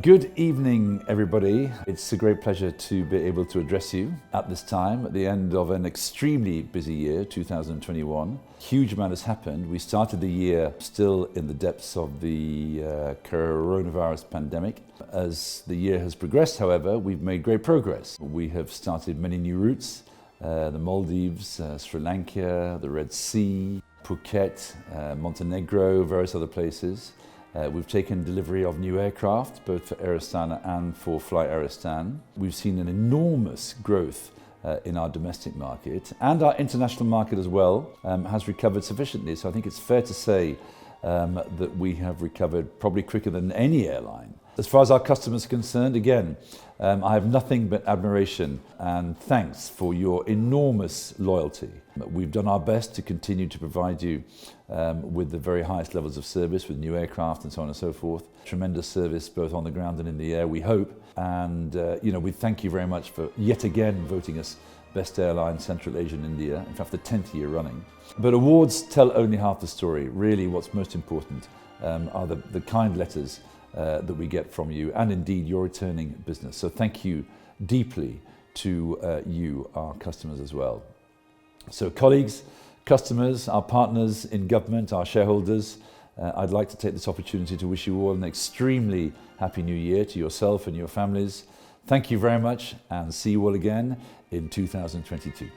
Good evening, everybody. It's a great pleasure to be able to address you at this time, at the end of an extremely busy year, 2021. Huge amount has happened. We started the year still in the depths of the coronavirus pandemic. As the year has progressed, however, we've made great progress. We have started many new routes, the Maldives, Sri Lanka, the Red Sea, Phuket, Montenegro, various other places. We've taken delivery of new aircraft, both for Air Astana and for Fly Air Astana. We've seen an enormous growth in our domestic market, and our international market as well has recovered sufficiently. So I think it's fair to say that we have recovered probably quicker than any airline. As far as our customers are concerned, again, I have nothing but admiration and thanks for your enormous loyalty. We've done our best to continue to provide you with the very highest levels of service, with new aircraft and so on and so forth. Tremendous service both on the ground and in the air, we hope. And we thank you very much for yet again voting us Best Airline Central Asia and India, in fact the 10th year running. But awards tell only half the story. Really what's most important are the kind letters that we get from you, and indeed your returning business. So thank you deeply to you, our customers as well. So colleagues, customers, our partners in government, our shareholders, I'd like to take this opportunity to wish you all an extremely happy new year, to yourself and your families. Thank you very much, and see you all again in 2022.